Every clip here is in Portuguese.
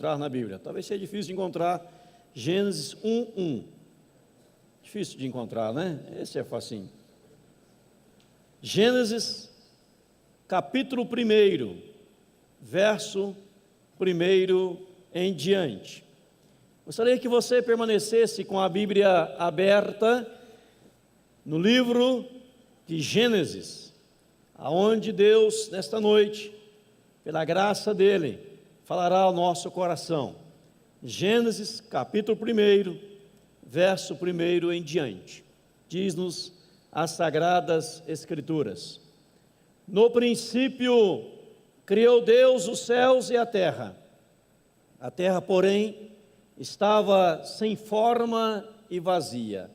encontrar na Bíblia. Talvez seja difícil de encontrar Gênesis 1:1. Difícil de encontrar, né? Esse é facinho. Gênesis, capítulo 1, verso 1 em diante. Gostaria que você permanecesse com a Bíblia aberta no livro de Gênesis, aonde Deus, nesta noite, pela graça dEle, falará ao nosso coração. Gênesis, capítulo 1, verso 1 em diante. Diz-nos as Sagradas Escrituras: No princípio criou Deus os céus e a terra, porém, estava sem forma e vazia.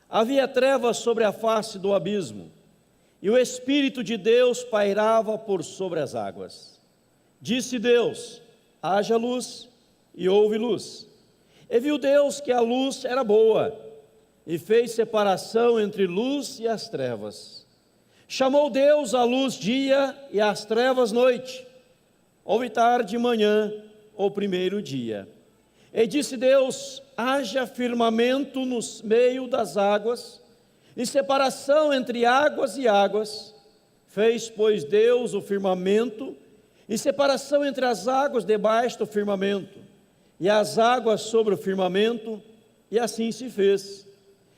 Havia trevas sobre a face do abismo, e o Espírito de Deus pairava por sobre as águas. Disse Deus: haja luz, e houve luz. E viu Deus que a luz era boa, e fez separação entre luz e as trevas. Chamou Deus a luz dia, e as trevas noite. Houve tarde e manhã, o primeiro dia. E disse Deus: haja firmamento no meio das águas, e separação entre águas e águas. Fez, pois, Deus o firmamento, e separação entre as águas debaixo do firmamento, e as águas sobre o firmamento, e assim se fez.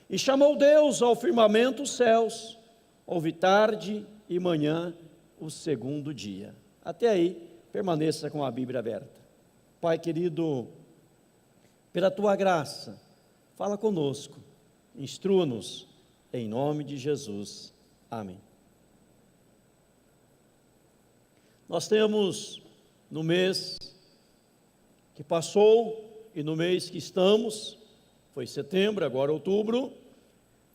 E chamou Deus ao firmamento os céus. Houve tarde e manhã, o segundo dia. Até aí, permaneça com a Bíblia aberta. Pai querido, pela Tua graça, fala conosco, instrua-nos, em nome de Jesus. Amém. Nós temos no mês que passou e no mês que estamos, foi setembro, agora outubro,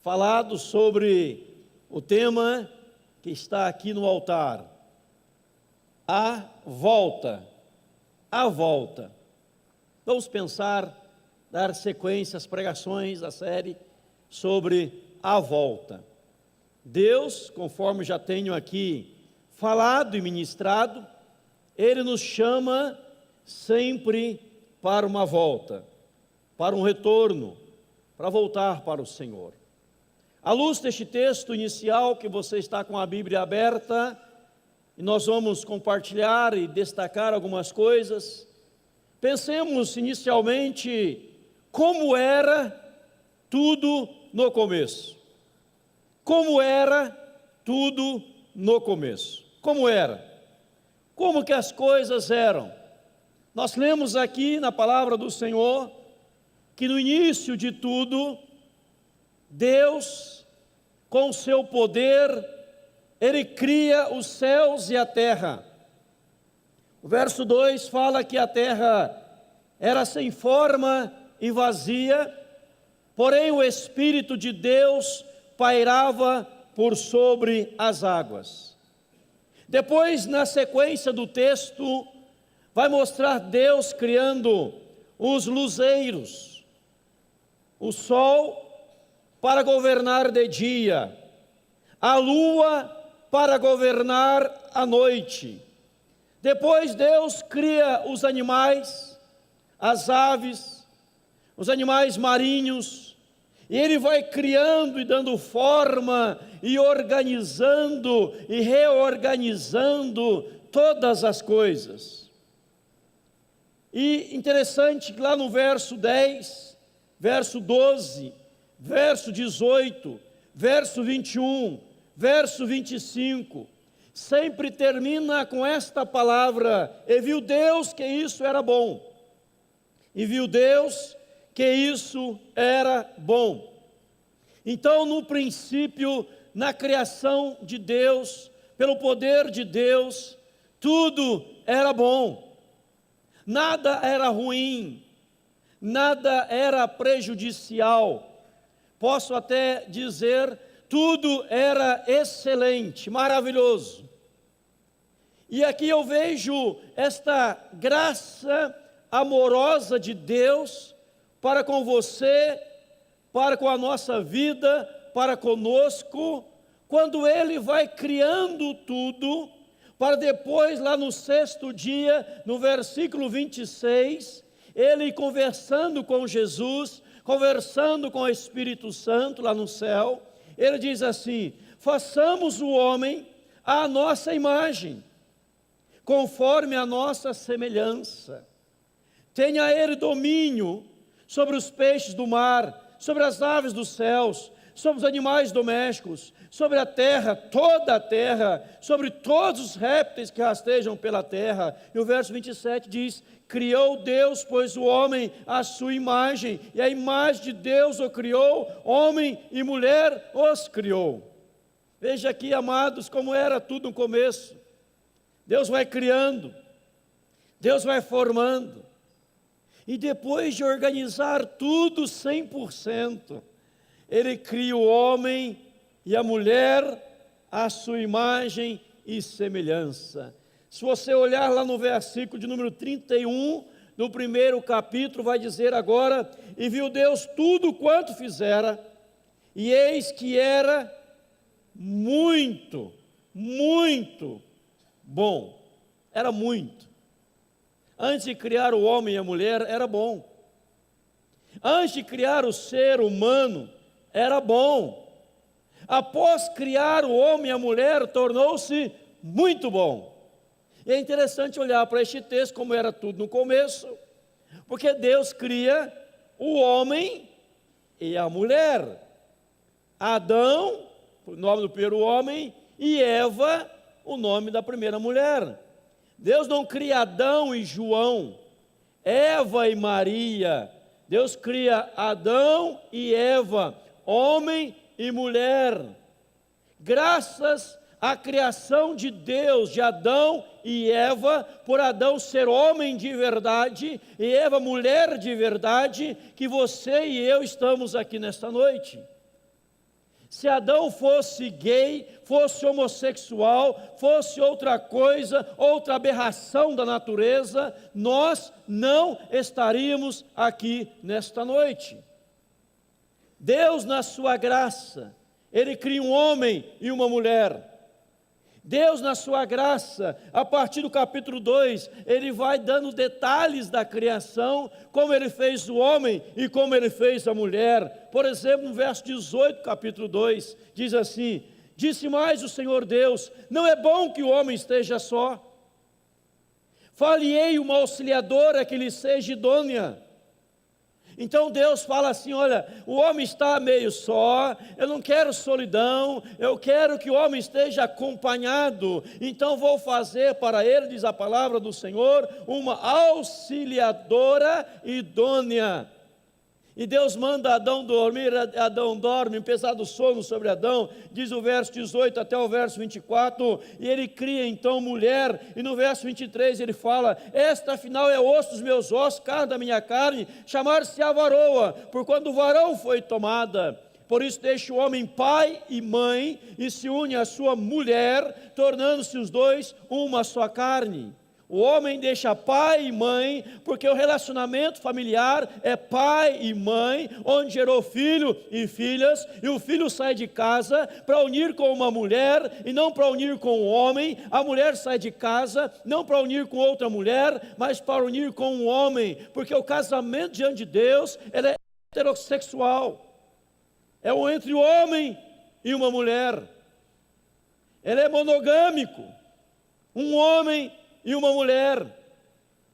falado sobre o tema que está aqui no altar: a volta, a volta. Vamos pensar, dar sequência às pregações da série sobre a volta. Deus, conforme já tenho aqui falado e ministrado, Ele nos chama sempre para uma volta, para um retorno, para voltar para o Senhor. À luz deste texto inicial, que você está com a Bíblia aberta, e nós vamos compartilhar e destacar algumas coisas, pensemos inicialmente como era tudo no começo. Como era tudo no começo? Como era? Como que as coisas eram? Nós lemos aqui na palavra do Senhor que no início de tudo, Deus, com o seu poder, Ele cria os céus e a terra. O verso 2 fala que a terra era sem forma e vazia, porém o Espírito de Deus pairava por sobre as águas. Depois, na sequência do texto, vai mostrar Deus criando os luzeiros, o sol para governar de dia, a lua para governar a noite. Depois Deus cria os animais, as aves, os animais marinhos, e Ele vai criando e dando forma, e organizando e reorganizando todas as coisas. E interessante que lá no verso 10, verso 12, verso 18, verso 21, verso 25, sempre termina com esta palavra: e viu Deus que isso era bom. E viu Deus que isso era bom. Então, no princípio, na criação de Deus, pelo poder de Deus, tudo era bom. Nada era ruim, nada era prejudicial. Posso até dizer, tudo era excelente, maravilhoso. E aqui eu vejo esta graça amorosa de Deus para com você, para com a nossa vida, para conosco, quando Ele vai criando tudo, para depois, lá no sexto dia, no versículo 26, ele conversando com Jesus, conversando com o Espírito Santo lá no céu, ele diz assim: façamos o homem à nossa imagem, conforme a nossa semelhança. Tenha ele domínio sobre os peixes do mar, sobre as aves dos céus, sobre os animais domésticos, sobre a terra, toda a terra, sobre todos os répteis que rastejam pela terra. E o verso 27 diz: criou Deus, pois, o homem à sua imagem, e a imagem de Deus o criou, homem e mulher os criou. Veja aqui, amados, como era tudo no começo. Deus vai criando, Deus vai formando, e depois de organizar tudo 100%, Ele cria o homem e a mulher à sua imagem e semelhança. Se você olhar lá no versículo de número 31, no primeiro capítulo, vai dizer agora: e viu Deus tudo quanto fizera, e eis que era muito, muito bom. Era muito. Antes de criar o homem e a mulher, era bom. Antes de criar o ser humano, era bom. Após criar o homem e a mulher, tornou-se muito bom. E é interessante olhar para este texto, como era tudo no começo, porque Deus cria o homem e a mulher. Adão, o nome do primeiro homem, e Eva, o nome da primeira mulher. Deus não cria Adão e João, Eva e Maria. Deus cria Adão e Eva, homem e mulher. Graças à criação de Deus, de Adão e Eva, por Adão ser homem de verdade e Eva mulher de verdade, que você e eu estamos aqui nesta noite. Se Adão fosse gay, fosse homossexual, fosse outra coisa, outra aberração da natureza, nós não estaríamos aqui nesta noite. Deus, na sua graça, Ele cria um homem e uma mulher. Deus, na sua graça, a partir do capítulo 2, Ele vai dando detalhes da criação, como Ele fez o homem e como Ele fez a mulher. Por exemplo, no verso 18, capítulo 2, diz assim: disse mais o Senhor Deus: não é bom que o homem esteja só. Far-lhe-ei uma auxiliadora que lhe seja idônea. Então Deus fala assim: olha, o homem está meio só, eu não quero solidão, eu quero que o homem esteja acompanhado, então vou fazer para ele, diz a palavra do Senhor, uma auxiliadora idônea. E Deus manda Adão dormir, Adão dorme, um pesado sono sobre Adão, diz o verso 18 até o verso 24, e ele cria então mulher, e no verso 23 ele fala: esta afinal é osso dos meus ossos, carne da minha carne, chamar-se-á varoa, por quando o varão foi tomada. Por isso deixa o homem pai e mãe, e se une à sua mulher, tornando-se os dois uma só carne. O homem deixa pai e mãe, porque o relacionamento familiar é pai e mãe, onde gerou filho e filhas, e o filho sai de casa para unir com uma mulher, e não para unir com um homem. A mulher sai de casa, não para unir com outra mulher, mas para unir com um homem, porque o casamento diante de Deus, ele é heterossexual, é o entre o homem e uma mulher, ele é monogâmico, um homem e uma mulher,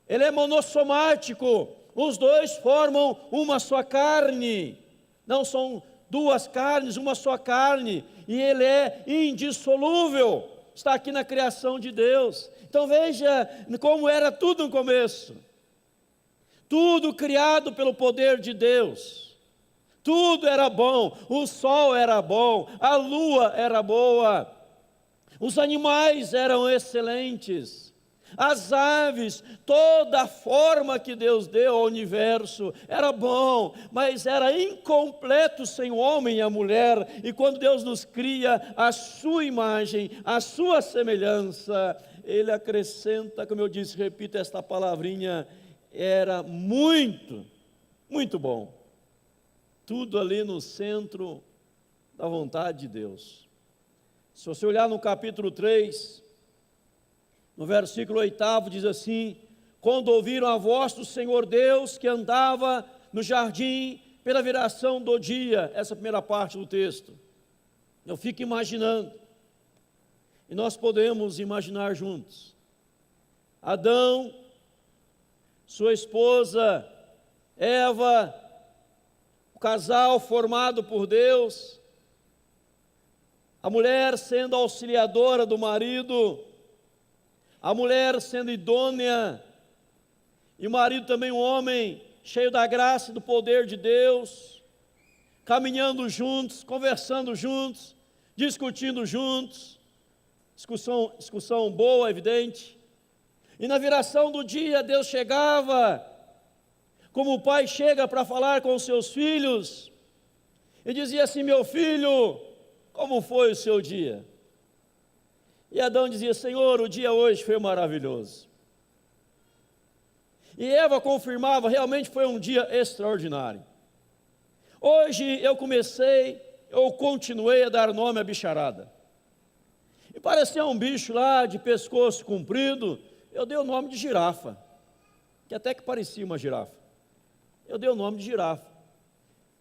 ele é monossomático, os dois formam uma só carne, não são duas carnes, uma só carne, e ele é indissolúvel, está aqui na criação de Deus. Então veja como era tudo no começo, tudo criado pelo poder de Deus, tudo era bom, o sol era bom, a lua era boa, os animais eram excelentes, as aves, toda a forma que Deus deu ao universo era bom, mas era incompleto sem o homem e a mulher. E quando Deus nos cria a sua imagem, a sua semelhança, Ele acrescenta, como eu disse, repito esta palavrinha, era muito, muito bom. Tudo ali no centro da vontade de Deus. Se você olhar no capítulo 3, No versículo 8 diz assim: quando ouviram a voz do Senhor Deus que andava no jardim pela viração do dia. Essa é a primeira parte do texto. Eu fico imaginando, e nós podemos imaginar juntos, Adão, sua esposa Eva, o casal formado por Deus, a mulher sendo auxiliadora do marido, a mulher sendo idônea, e o marido também um homem cheio da graça e do poder de Deus, caminhando juntos, conversando juntos, discutindo juntos, discussão boa, evidente. E na viração do dia, Deus chegava, como o pai chega para falar com os seus filhos, e dizia assim: meu filho, como foi o seu dia? E Adão dizia: Senhor, o dia hoje foi maravilhoso. E Eva confirmava: realmente foi um dia extraordinário. Hoje eu continuei a dar nome à bicharada. E parecia um bicho lá de pescoço comprido, eu dei o nome de girafa, que até que parecia uma girafa. Eu dei o nome de girafa.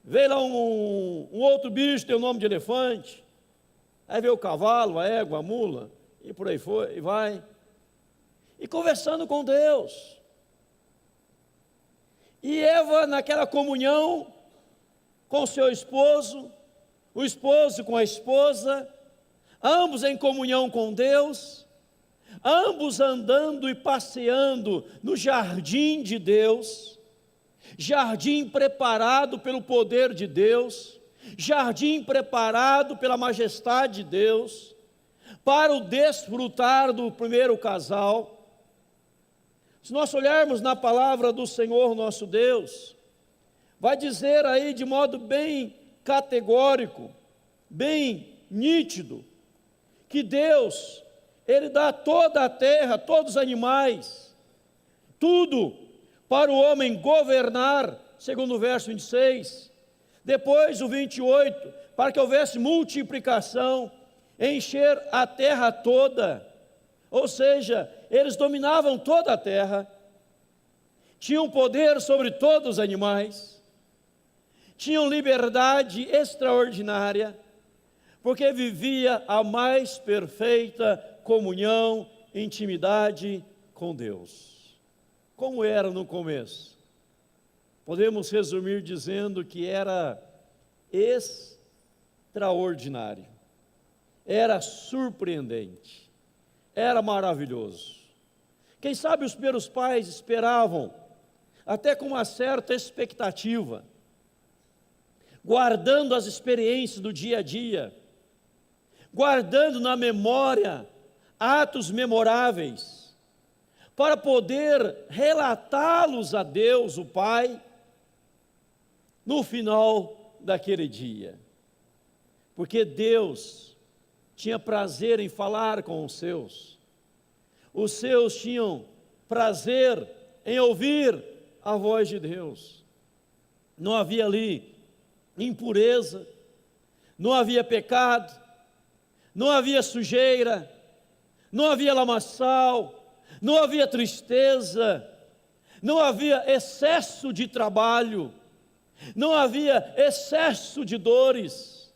Veio lá um outro bicho, deu o nome de elefante. Aí veio o cavalo, a égua, a mula, e por aí foi, e vai. E conversando com Deus. E Eva naquela comunhão com seu esposo, o esposo com a esposa, ambos em comunhão com Deus, ambos andando e passeando no jardim de Deus, jardim preparado pelo poder de Deus, jardim preparado pela majestade de Deus, para o desfrutar do primeiro casal. Se nós olharmos na palavra do Senhor nosso Deus, vai dizer aí de modo bem categórico, bem nítido, que Deus, Ele dá toda a terra, todos os animais, tudo para o homem governar, segundo o verso 26, depois o 28, para que houvesse multiplicação, encher a terra toda, ou seja, eles dominavam toda a terra, tinham poder sobre todos os animais, tinham liberdade extraordinária, porque vivia a mais perfeita comunhão, intimidade com Deus. Como era no começo? Podemos resumir dizendo que era extraordinário, era surpreendente, era maravilhoso. Quem sabe os primeiros pais esperavam, até com uma certa expectativa, guardando as experiências do dia a dia, guardando na memória atos memoráveis, para poder relatá-los a Deus, o Pai, no final daquele dia. Porque Deus tinha prazer em falar com os seus tinham prazer em ouvir a voz de Deus. Não havia ali impureza, não havia pecado, não havia sujeira, não havia lamaçal, não havia tristeza, não havia excesso de trabalho, não havia excesso de dores,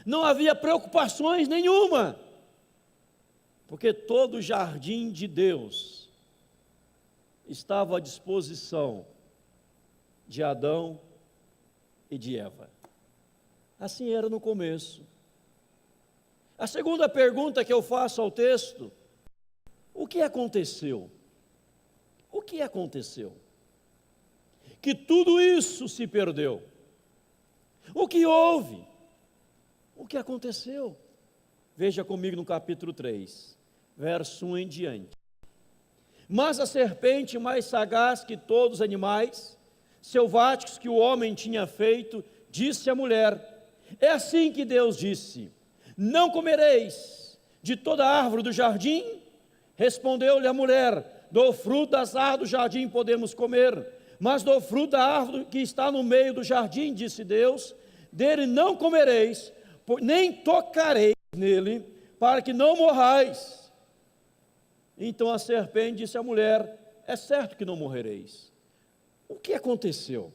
não havia preocupações nenhuma, porque todo o jardim de Deus estava à disposição de Adão e de Eva. Assim era no começo. A segunda pergunta que eu faço ao texto: o que aconteceu? O que aconteceu? Que tudo isso se perdeu. O que houve? O que aconteceu? Veja comigo no capítulo 3, verso 1 em diante. Mas a serpente, mais sagaz que todos os animais selváticos que o homem tinha feito, disse à mulher: é assim que Deus disse: não comereis de toda árvore do jardim? Respondeu-lhe a mulher: do fruto das árvores do jardim podemos comer, mas do fruto da árvore que está no meio do jardim, disse Deus, dele não comereis, nem tocareis nele, para que não morrais. Então a serpente disse à mulher: é certo que não morrereis. O que aconteceu?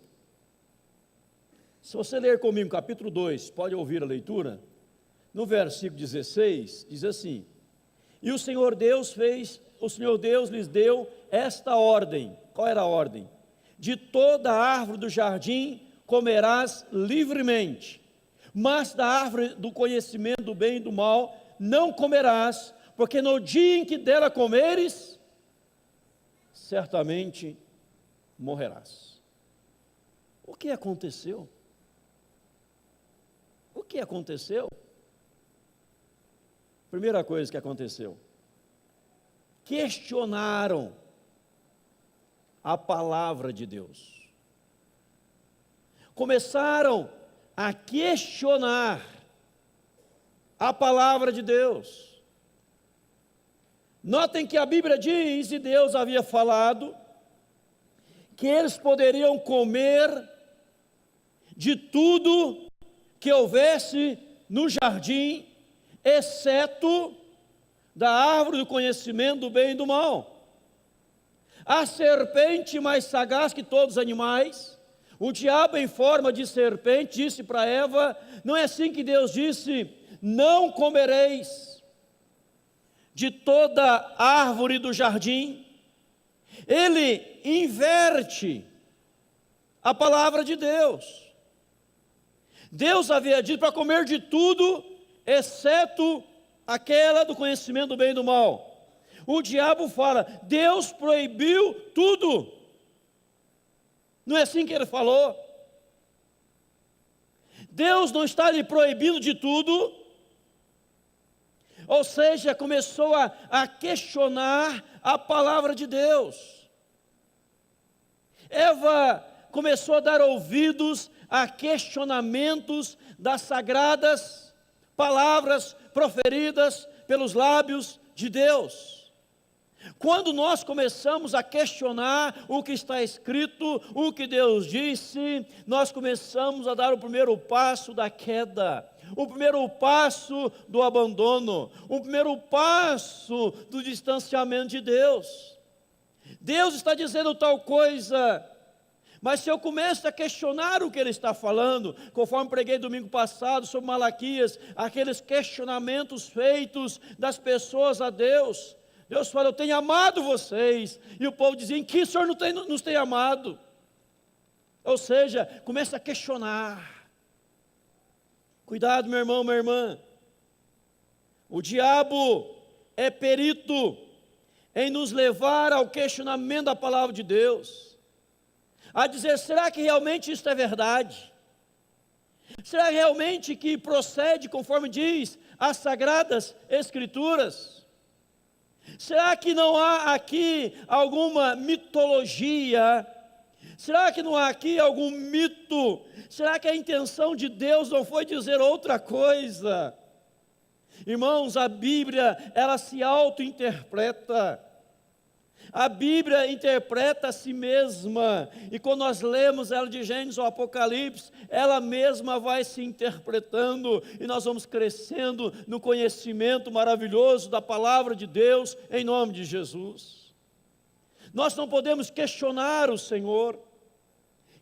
Se você ler comigo capítulo 2, pode ouvir a leitura, no versículo 16, diz assim: e o Senhor Deus lhes deu esta ordem. Qual era a ordem? De toda a árvore do jardim comerás livremente, mas da árvore do conhecimento do bem e do mal não comerás, porque no dia em que dela comeres, certamente morrerás. O que aconteceu? O que aconteceu? Primeira coisa que aconteceu: questionaram a palavra de Deus. Começaram a questionar a palavra de Deus. Notem que a Bíblia diz, e Deus havia falado, que eles poderiam comer de tudo que houvesse no jardim, exceto da árvore do conhecimento do bem e do mal. A serpente, mais sagaz que todos os animais, o diabo em forma de serpente, disse para Eva: não é assim que Deus disse: não comereis de toda árvore do jardim. Ele inverte a palavra de Deus. Deus havia dito para comer de tudo, exceto aquela do conhecimento do bem e do mal. O diabo fala: Deus proibiu tudo. Não é assim que ele falou? Deus não está lhe proibindo de tudo. Ou seja, começou a questionar a palavra de Deus. Eva começou a dar ouvidos a questionamentos das sagradas palavras proferidas pelos lábios de Deus. Quando nós começamos a questionar o que está escrito, o que Deus disse, nós começamos a dar o primeiro passo da queda, o primeiro passo do abandono, o primeiro passo do distanciamento de Deus. Deus está dizendo tal coisa, mas se eu começo a questionar o que Ele está falando, conforme preguei domingo passado sobre Malaquias, aqueles questionamentos feitos das pessoas a Deus, Deus fala: eu tenho amado vocês, e o povo dizia: em que o Senhor nos tem amado? Ou seja, começa a questionar. Cuidado, meu irmão, minha irmã, o diabo é perito em nos levar ao questionamento da palavra de Deus, a dizer: será que realmente isso é verdade? Será realmente que procede conforme diz as Sagradas Escrituras? Será que não há aqui alguma mitologia? Será que não há aqui algum mito? Será que a intenção de Deus não foi dizer outra coisa? Irmãos, a Bíblia, ela se auto-interpreta. A Bíblia interpreta a si mesma, e quando nós lemos ela de Gênesis ao Apocalipse, ela mesma vai se interpretando, e nós vamos crescendo no conhecimento maravilhoso da palavra de Deus, em nome de Jesus. Nós não podemos questionar o Senhor,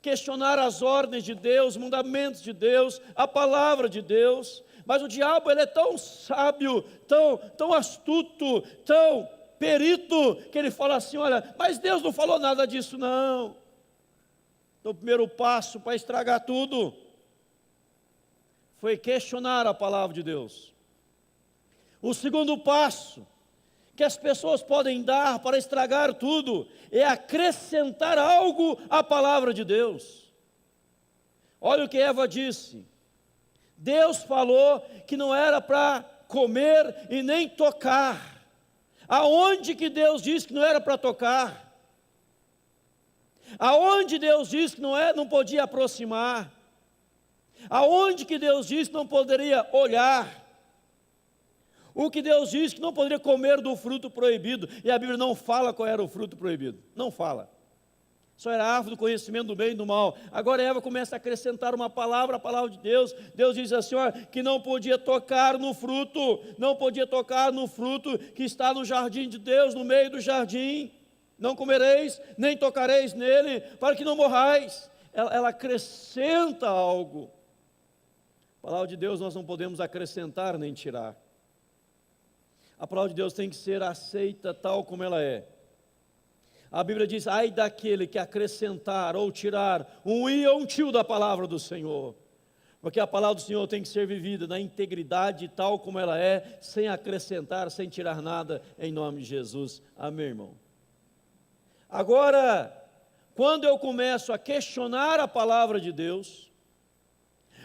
questionar as ordens de Deus, os mandamentos de Deus, a palavra de Deus, mas o diabo, ele é tão sábio, tão astuto, tão perito, que ele fala assim: olha, mas Deus não falou nada disso não. Então o primeiro passo para estragar tudo foi questionar a palavra de Deus. O segundo passo que as pessoas podem dar para estragar tudo é acrescentar algo à palavra de Deus. Olha o que Eva disse: Deus falou que não era para comer e nem tocar. Aonde que Deus disse que não era para tocar? Aonde Deus disse que não podia aproximar? Aonde que Deus disse que não poderia olhar? O que Deus disse que não poderia comer do fruto proibido? E a Bíblia não fala qual era o fruto proibido. Não fala. Só era a árvore do conhecimento do bem e do mal. Agora Eva começa a acrescentar uma palavra, a palavra de Deus. Deus diz assim, ó, que não podia tocar no fruto, não podia tocar no fruto que está no jardim de Deus, no meio do jardim. Não comereis, nem tocareis nele, para que não morrais. Ela acrescenta algo. A palavra de Deus nós não podemos acrescentar nem tirar. A palavra de Deus tem que ser aceita tal como ela é. A Bíblia diz, ai daquele que acrescentar ou tirar um i ou um tio da palavra do Senhor. Porque a palavra do Senhor tem que ser vivida na integridade tal como ela é, sem acrescentar, sem tirar nada, em nome de Jesus. Amém, irmão? Agora, quando eu começo a questionar a palavra de Deus,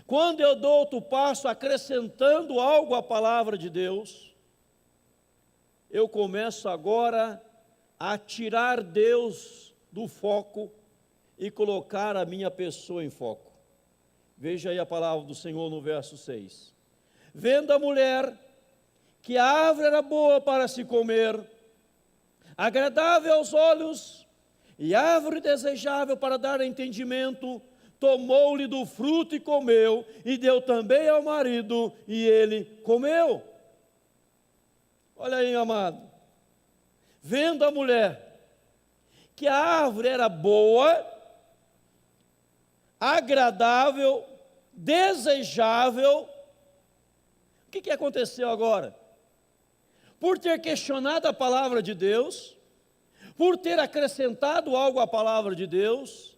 quando eu dou outro passo acrescentando algo à palavra de Deus, eu começo agora a tirar Deus do foco e colocar a minha pessoa em foco. Veja aí a palavra do Senhor no verso 6. Vendo a mulher que a árvore era boa para se comer, agradável aos olhos, e árvore desejável para dar entendimento, tomou-lhe do fruto e comeu, e deu também ao marido, e ele comeu. Olha aí, amado. Vendo a mulher que a árvore era boa, agradável, desejável, o que aconteceu agora? Por ter questionado a palavra de Deus, por ter acrescentado algo à palavra de Deus,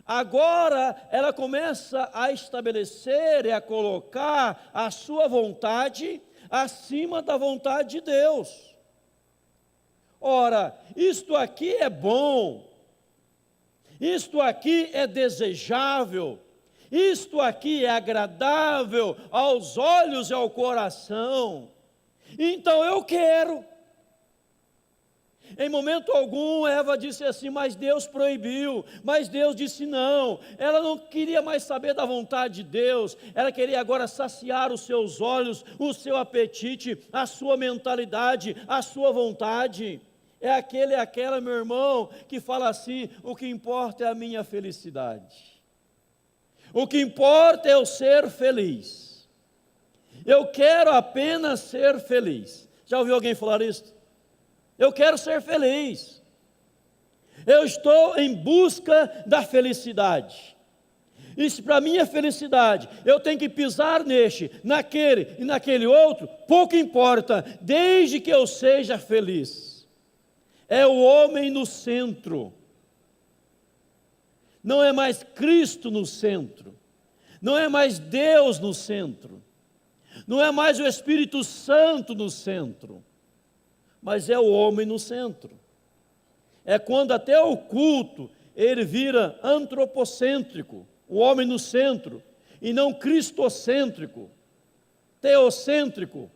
agora ela começa a estabelecer e a colocar a sua vontade acima da vontade de Deus. Ora, isto aqui é bom, isto aqui é desejável, isto aqui é agradável aos olhos e ao coração, então eu quero. Em momento algum Eva disse assim, mas Deus proibiu, mas Deus disse não. Ela não queria mais saber da vontade de Deus, ela queria agora saciar os seus olhos, o seu apetite, a sua mentalidade, a sua vontade. É aquele e aquela, meu irmão, que fala assim, o que importa é a minha felicidade. O que importa é eu ser feliz. Eu quero apenas ser feliz. Já ouviu alguém falar isso? Eu quero ser feliz. Eu estou em busca da felicidade. E se para minha felicidade eu tenho que pisar neste, naquele e naquele outro, pouco importa, desde que eu seja feliz. É o homem no centro. Não é mais Cristo no centro. Não é mais Deus no centro. Não é mais o Espírito Santo no centro. Mas é o homem no centro. É quando até o culto ele vira antropocêntrico, o homem no centro, e não cristocêntrico, teocêntrico,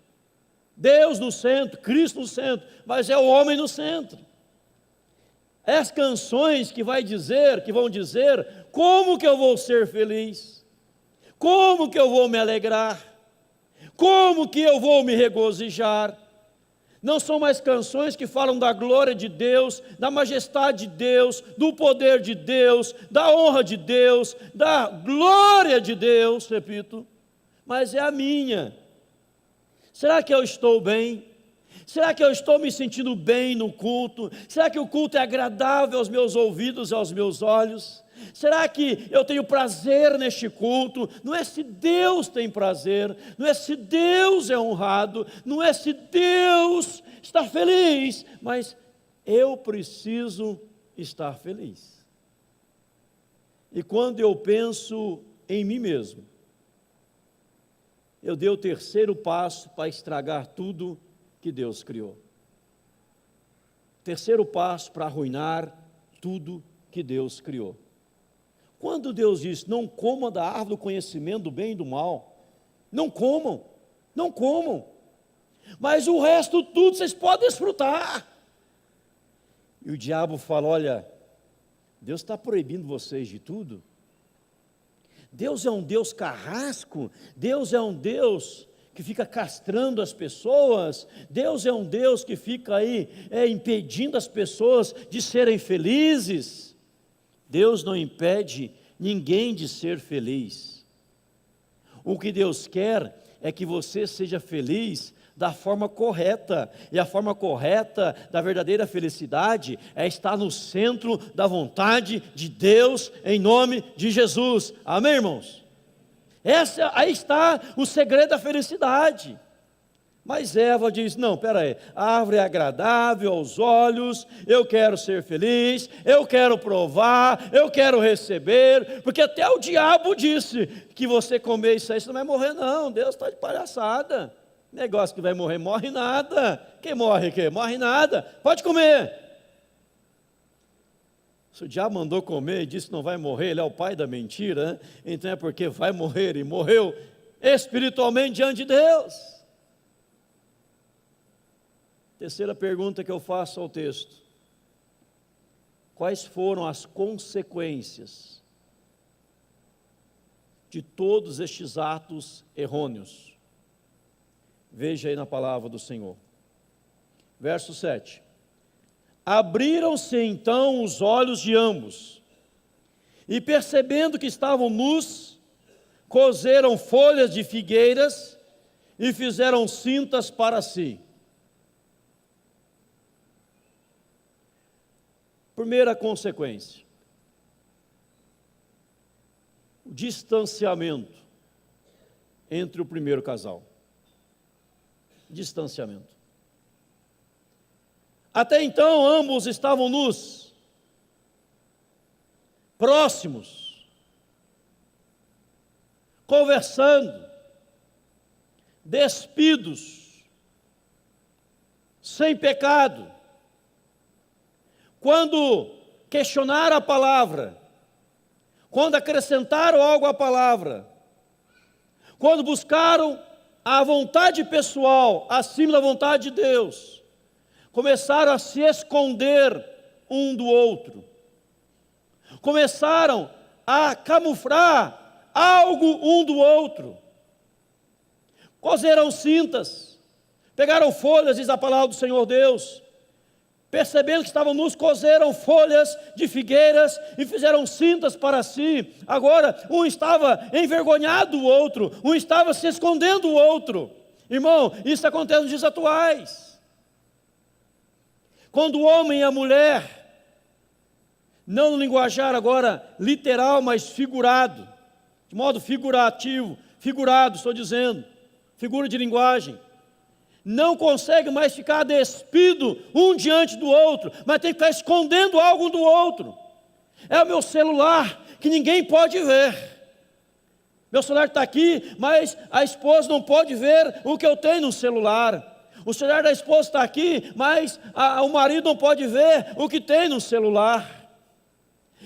Deus no centro, Cristo no centro, mas é o homem no centro. As canções que vão dizer como que eu vou ser feliz, como que eu vou me alegrar, como que eu vou me regozijar. Não são mais canções que falam da glória de Deus, da majestade de Deus, do poder de Deus, da honra de Deus, da glória de Deus, repito, mas é a minha. Será que eu estou bem? Será que eu estou me sentindo bem no culto? Será que o culto é agradável aos meus ouvidos e aos meus olhos? Será que eu tenho prazer neste culto? Não é se Deus tem prazer, não é se Deus é honrado, não é se Deus está feliz, mas eu preciso estar feliz. E quando eu penso em mim mesmo, eu dei o terceiro passo para estragar tudo que Deus criou. Terceiro passo para arruinar tudo que Deus criou. Quando Deus diz, não comam da árvore do conhecimento do bem e do mal, não comam, não comam, mas o resto tudo vocês podem desfrutar. E o diabo fala, olha, Deus está proibindo vocês de tudo? Deus é um Deus carrasco, Deus é um Deus que fica castrando as pessoas, Deus é um Deus que fica aí impedindo as pessoas de serem felizes. Deus não impede ninguém de ser feliz. O que Deus quer é que você seja feliz da forma correta, e a forma correta da verdadeira felicidade é estar no centro da vontade de Deus, em nome de Jesus. Amém, irmãos? Aí está o segredo da felicidade. Mas Eva diz: não, peraí, a árvore é agradável aos olhos, eu quero ser feliz, eu quero provar, eu quero receber, porque até o diabo disse que você comer isso aí, você não vai morrer não, Deus está de palhaçada, negócio que vai morrer, morre nada, quem morre, quem? Morre nada, pode comer. Se o diabo mandou comer e disse que não vai morrer, ele é o pai da mentira, né? Então é porque vai morrer, e morreu espiritualmente diante de Deus. Terceira pergunta que eu faço ao texto: quais foram as consequências de todos estes atos errôneos? Veja aí na palavra do Senhor. Verso 7. Abriram-se então os olhos de ambos, e percebendo que estavam nus, coseram folhas de figueiras e fizeram cintas para si. Primeira consequência: o distanciamento entre o primeiro casal. Distanciamento. Até então ambos estavam nus, próximos, conversando, despidos, sem pecado. Quando questionaram a palavra, quando acrescentaram algo à palavra, quando buscaram a vontade pessoal acima da vontade de Deus, começaram a se esconder um do outro, começaram a camuflar algo um do outro, coseram cintas, pegaram folhas, diz a palavra do Senhor Deus, percebendo que estavam nus, coseram folhas de figueiras e fizeram cintas para si. Agora, um estava envergonhado do outro, um estava se escondendo do outro. Irmão, isso acontece nos dias atuais. Quando o homem e a mulher, não no linguajar agora literal, mas figurado, de modo figurativo, figurado, estou dizendo, figura de linguagem, não consegue mais ficar despido um diante do outro, mas tem que ficar escondendo algo um do outro. É o meu celular, que ninguém pode ver. Meu celular está aqui, mas a esposa não pode ver o que eu tenho no celular. O celular da esposa está aqui, mas o marido não pode ver o que tem no celular.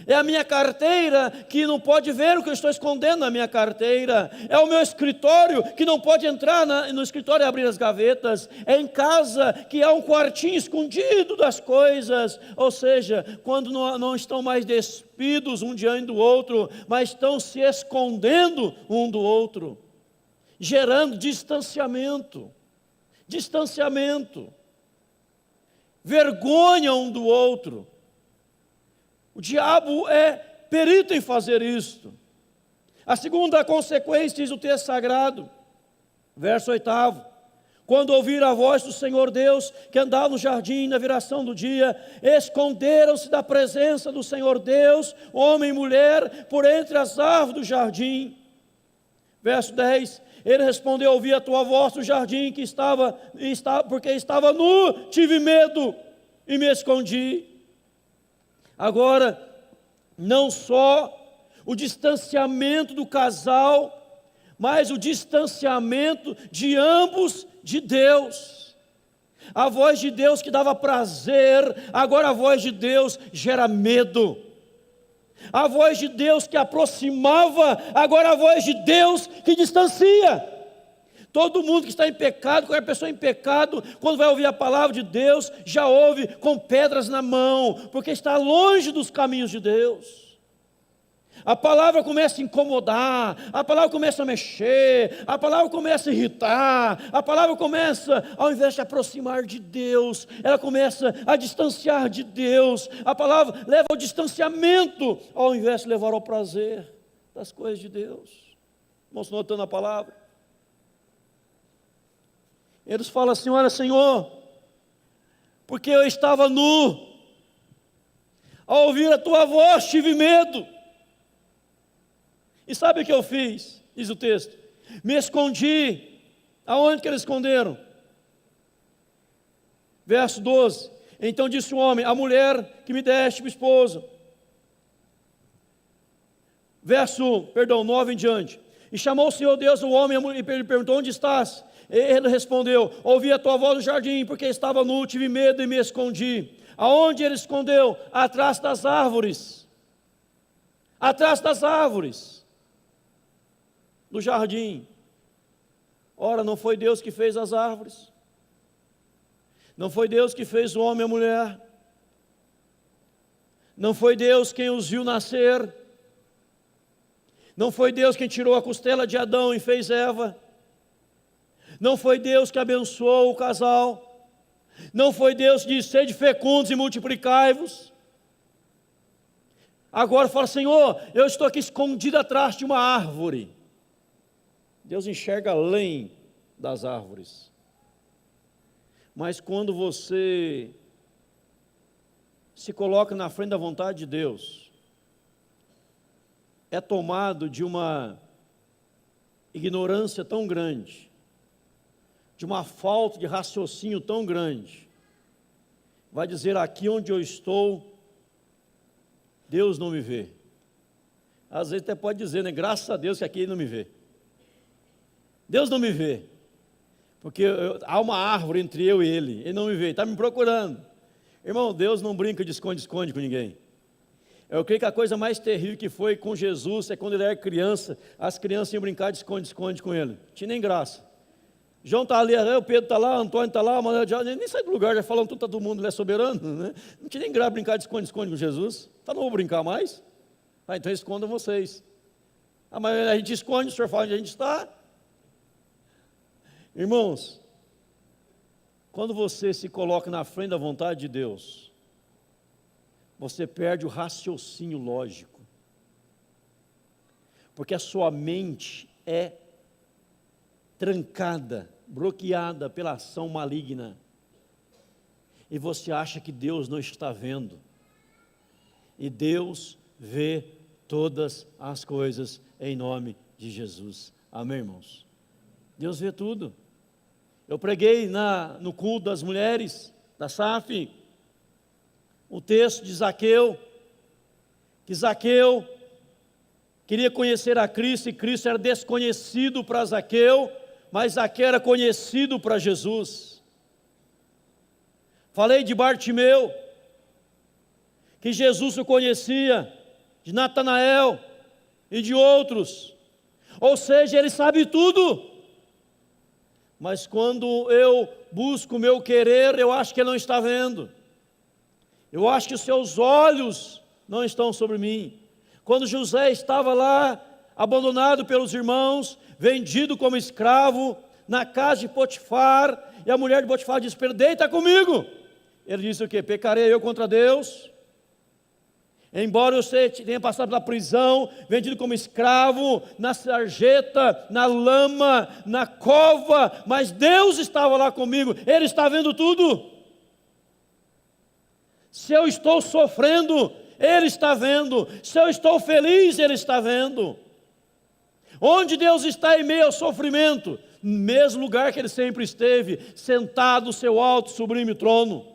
É a minha carteira que não pode ver o que eu estou escondendo na minha carteira. É o meu escritório que não pode entrar no escritório e abrir as gavetas. É em casa que há um quartinho escondido das coisas. Ou seja, quando não estão mais despidos um diante do outro, mas estão se escondendo um do outro, gerando distanciamento. Distanciamento. Vergonha um do outro. O diabo é perito em fazer isto. A segunda consequência, diz o texto sagrado, verso 8: quando ouviram a voz do Senhor Deus, que andava no jardim na viração do dia, esconderam-se da presença do Senhor Deus, homem e mulher, por entre as árvores do jardim. Verso 10: ele respondeu: ouvi a tua voz do jardim, porque estava nu, tive medo e me escondi. Agora, não só o distanciamento do casal, mas o distanciamento de ambos de Deus. A voz de Deus que dava prazer, agora a voz de Deus gera medo. A voz de Deus que aproximava, agora a voz de Deus que distancia. Todo mundo que está em pecado, qualquer pessoa em pecado, quando vai ouvir a palavra de Deus, já ouve com pedras na mão, porque está longe dos caminhos de Deus. A palavra começa a incomodar, a palavra começa a mexer, a palavra começa a mexer, a palavra começa a irritar, a palavra começa, ao invés de aproximar de Deus, ela começa a distanciar de Deus. A palavra leva ao distanciamento, ao invés de levar ao prazer das coisas de Deus. Vamos notando a palavra? Eles falam assim: olha, Senhor, porque eu estava nu, ao ouvir a tua voz tive medo. E sabe o que eu fiz? Diz o texto: me escondi. Aonde que eles esconderam? Verso 12: então disse o homem: a mulher que me deste por esposa. Verso 9 em diante: e chamou o Senhor Deus o homem e lhe perguntou: onde estás? Ele respondeu: ouvi a tua voz no jardim, porque estava nu, tive medo e me escondi. Aonde ele escondeu? Atrás das árvores. Atrás das árvores do jardim. Ora, não foi Deus que fez as árvores? Não foi Deus que fez o homem e a mulher? Não foi Deus quem os viu nascer? Não foi Deus quem tirou a costela de Adão e fez Eva? Não foi Deus que abençoou o casal? Não foi Deus que disse: sede fecundos e multiplicai-vos? Agora fala: Senhor, eu estou aqui escondido atrás de uma árvore. Deus enxerga além das árvores. Mas quando você se coloca na frente da vontade de Deus, é tomado de uma ignorância tão grande, de uma falta de raciocínio tão grande. Vai dizer: aqui onde eu estou, Deus não me vê. Às vezes até pode dizer, né? Graças a Deus que aqui Ele não me vê. Deus não me vê, porque há uma árvore entre eu e Ele não me vê, está me procurando. Irmão, Deus não brinca de esconde-esconde com ninguém. Eu creio que a coisa mais terrível que foi com Jesus é quando Ele era criança, as crianças iam brincar de esconde-esconde com Ele, não tinha nem graça. João está ali, o Pedro está lá, Antônio está lá, Manuel já nem sai do lugar, já falam tudo, todo mundo, Ele é soberano, né? Não tinha nem graça brincar de esconde-esconde com Jesus. Tá, não vou brincar mais? Então escondam vocês. Mas a gente esconde, o senhor fala onde a gente está. Irmãos, quando você se coloca na frente da vontade de Deus, você perde o raciocínio lógico, porque a sua mente é trancada, bloqueada pela ação maligna, e você acha que Deus não está vendo, e Deus vê todas as coisas em nome de Jesus. Amém, irmãos? Deus vê tudo. Eu preguei no culto das mulheres da SAF o texto de Zaqueu, que Zaqueu queria conhecer a Cristo, e Cristo era desconhecido para Zaqueu, mas Zaqueu era conhecido para Jesus. Falei de Bartimeu, que Jesus o conhecia, de Natanael e de outros. Ou seja, Ele sabe tudo. Mas quando eu busco o meu querer, eu acho que Ele não está vendo. Eu acho que os seus olhos não estão sobre mim. Quando José estava lá, abandonado pelos irmãos, vendido como escravo, na casa de Potifar, e a mulher de Potifar disse: deita comigo. Ele disse o quê? Pecarei eu contra Deus? Embora eu tenha passado pela prisão, vendido como escravo, na sarjeta, na lama, na cova, mas Deus estava lá comigo, Ele está vendo tudo. Se eu estou sofrendo, Ele está vendo. Se eu estou feliz, Ele está vendo. Onde Deus está em meio ao sofrimento? No mesmo lugar que Ele sempre esteve, sentado no seu alto e sublime trono.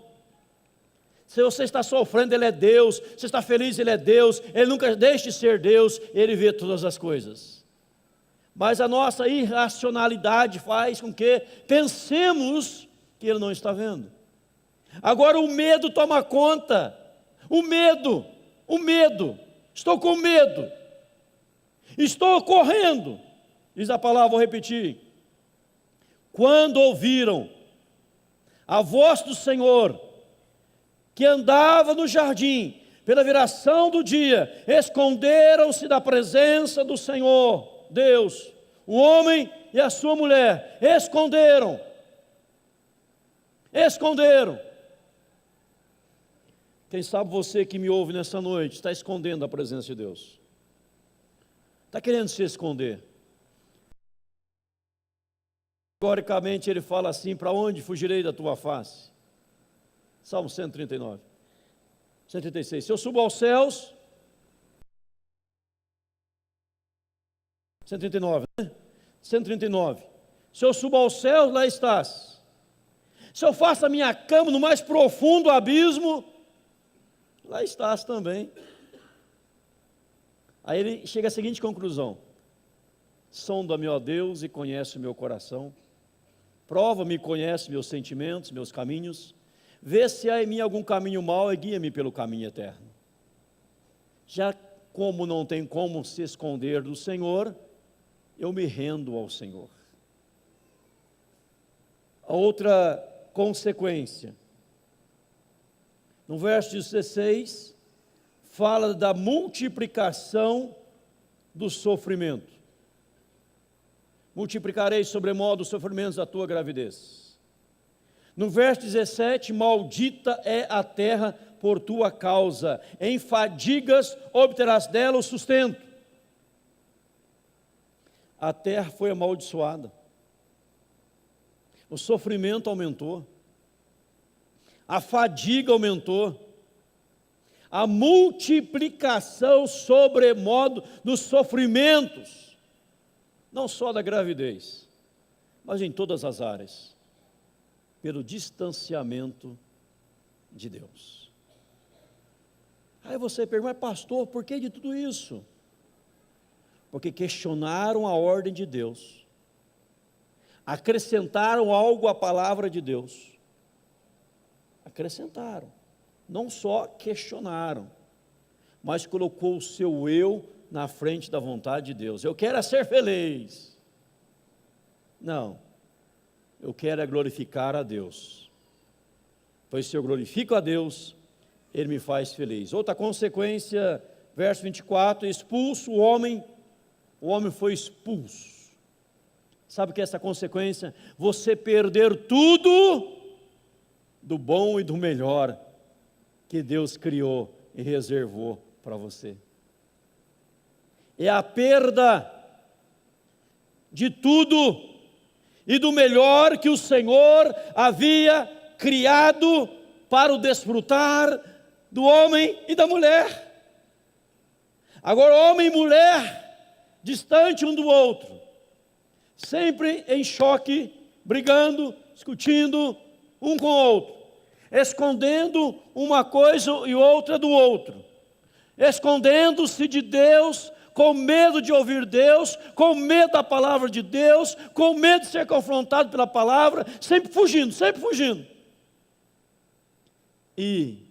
Se você está sofrendo, Ele é Deus. Se você está feliz, Ele é Deus. Ele nunca deixa de ser Deus. Ele vê todas as coisas. Mas a nossa irracionalidade faz com que pensemos que Ele não está vendo. Agora o medo toma conta. O medo. Estou com medo. Estou correndo. Diz a palavra, vou repetir. Quando ouviram a voz do Senhor, que andava no jardim, pela viração do dia, esconderam-se da presença do Senhor, Deus, o homem e a sua mulher, esconderam. Quem sabe você que me ouve nessa noite, está escondendo a presença de Deus, está querendo se esconder. Categoricamente ele fala assim: para onde fugirei da tua face? Salmo 139, 136, se eu subo aos céus, 139, né? 139, se eu subo aos céus, lá estás. Se eu faço a minha cama no mais profundo abismo, lá estás também. Aí ele chega à seguinte conclusão: sonda-me, ó Deus, e conhece o meu coração, prova-me e conhece meus sentimentos, meus caminhos, vê se há em mim algum caminho mau e guia-me pelo caminho eterno. Já como não tem como se esconder do Senhor, eu me rendo ao Senhor. A outra consequência, no verso 16, fala da multiplicação do sofrimento. Multiplicarei sobremodo os sofrimentos da tua gravidez. No verso 17, maldita é a terra por tua causa, em fadigas obterás dela o sustento. A terra foi amaldiçoada, o sofrimento aumentou, a fadiga aumentou, a multiplicação sobremodo dos sofrimentos, não só da gravidez, mas em todas as áreas, pelo distanciamento de Deus. Aí você pergunta: mas pastor, por que de tudo isso? Porque questionaram a ordem de Deus, acrescentaram algo à palavra de Deus, acrescentaram, não só questionaram, mas colocou o seu eu na frente da vontade de Deus. Eu quero é ser feliz. Não, eu quero é glorificar a Deus, pois se eu glorifico a Deus, Ele me faz feliz. Outra consequência, verso 24, expulso o homem foi expulso. Sabe o que é essa consequência? Você perder tudo do bom e do melhor que Deus criou e reservou para você. É a perda de tudo e do melhor que o Senhor havia criado para o desfrutar do homem e da mulher. Agora, homem e mulher, distante um do outro, sempre em choque, brigando, discutindo um com o outro, escondendo uma coisa e outra do outro, escondendo-se de Deus, com medo de ouvir Deus, com medo da palavra de Deus, com medo de ser confrontado pela palavra, sempre fugindo, e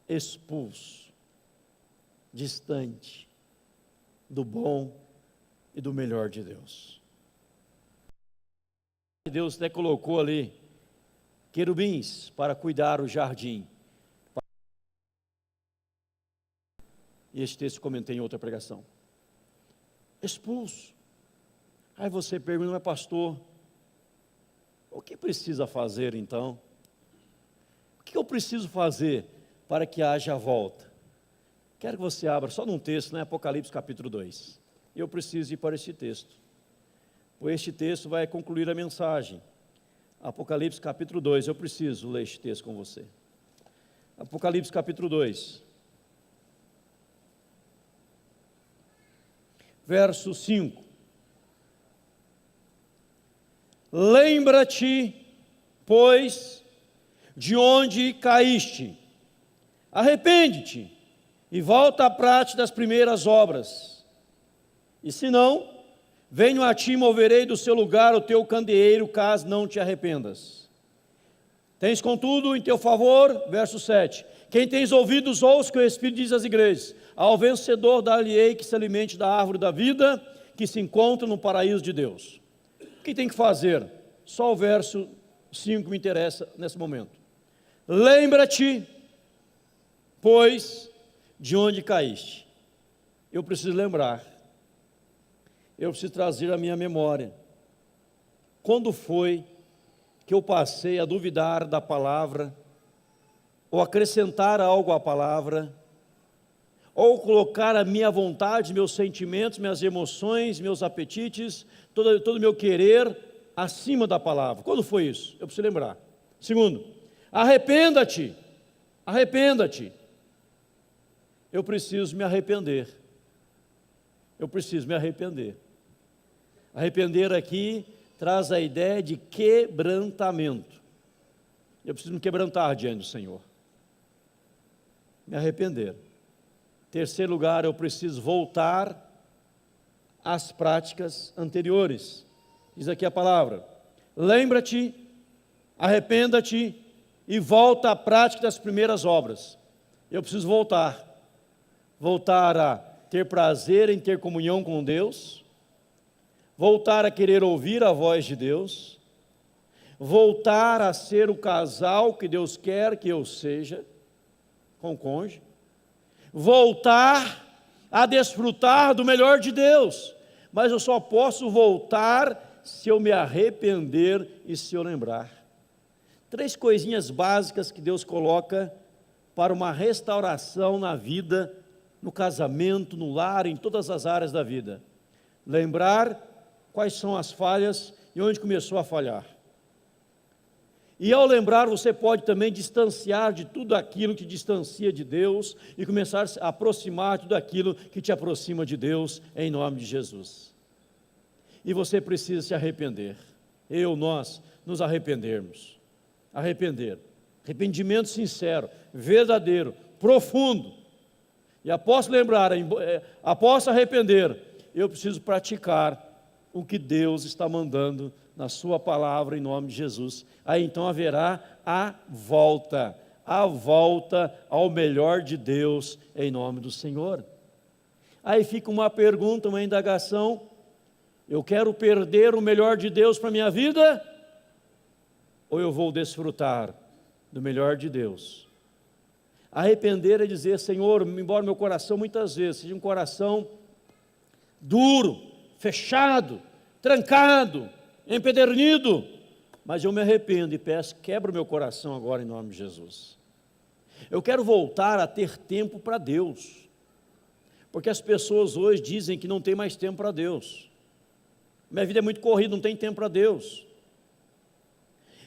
expulso, distante do bom e do melhor de Deus. Deus até colocou ali querubins para cuidar o jardim. E este texto comentei em outra pregação. Expulso. Aí você pergunta: mas pastor, o que precisa fazer então? O que eu preciso fazer para que haja volta? Quero que você abra só num texto, né? Apocalipse capítulo 2. Eu preciso ir para este texto, pois este texto vai concluir a mensagem. Apocalipse capítulo 2, eu preciso ler este texto com você. Apocalipse capítulo 2, verso 5. Lembra-te, pois, de onde caíste, arrepende-te e volta à prática das primeiras obras. E se não, venho a ti e moverei do seu lugar o teu candeeiro, caso não te arrependas. Tens contudo em teu favor, verso 7, quem tens ouvidos ouça o que o Espírito diz às igrejas. Ao vencedor dar-lhe-ei que se alimente da árvore da vida, que se encontra no paraíso de Deus. O que tem que fazer? Só o verso 5 me interessa nesse momento. Lembra-te, pois, de onde caíste. Eu preciso lembrar, eu preciso trazer à minha memória, quando foi que eu passei a duvidar da palavra, ou acrescentar algo à palavra, ou colocar a minha vontade, meus sentimentos, minhas emoções, meus apetites, todo o meu querer acima da palavra. Quando foi isso? Eu preciso lembrar. Segundo, arrependa-te, arrependa-te. Eu preciso me arrepender. Eu preciso me arrepender. Arrepender aqui traz a ideia de quebrantamento. Eu preciso me quebrantar diante do Senhor. Me arrepender. Terceiro lugar, eu preciso voltar às práticas anteriores. Diz aqui a palavra: lembra-te, arrependa-te e volta à prática das primeiras obras. Eu preciso voltar a ter prazer em ter comunhão com Deus, voltar a querer ouvir a voz de Deus, voltar a ser o casal que Deus quer que eu seja, com o cônjuge, voltar a desfrutar do melhor de Deus, mas eu só posso voltar se eu me arrepender e se eu lembrar. 3 coisinhas básicas que Deus coloca para uma restauração na vida, no casamento, no lar, em todas as áreas da vida. Lembrar quais são as falhas e onde começou a falhar. E ao lembrar, você pode também distanciar de tudo aquilo que te distancia de Deus e começar a aproximar de tudo aquilo que te aproxima de Deus, em nome de Jesus. E você precisa se arrepender. Nós nos arrependermos. Arrepender. Arrependimento sincero, verdadeiro, profundo. E após lembrar, após arrepender, eu preciso praticar o que Deus está mandando na sua palavra, em nome de Jesus. Aí então haverá a volta ao melhor de Deus, em nome do Senhor. Aí fica uma pergunta, uma indagação: eu quero perder o melhor de Deus para a minha vida? Ou eu vou desfrutar do melhor de Deus? Arrepender é dizer: Senhor, embora meu coração muitas vezes seja um coração duro, fechado, trancado, empedernido, mas eu me arrependo e peço, quebra o meu coração agora em nome de Jesus. Eu quero voltar a ter tempo para Deus, porque as pessoas hoje dizem que não tem mais tempo para Deus. Minha vida é muito corrida, não tem tempo para Deus.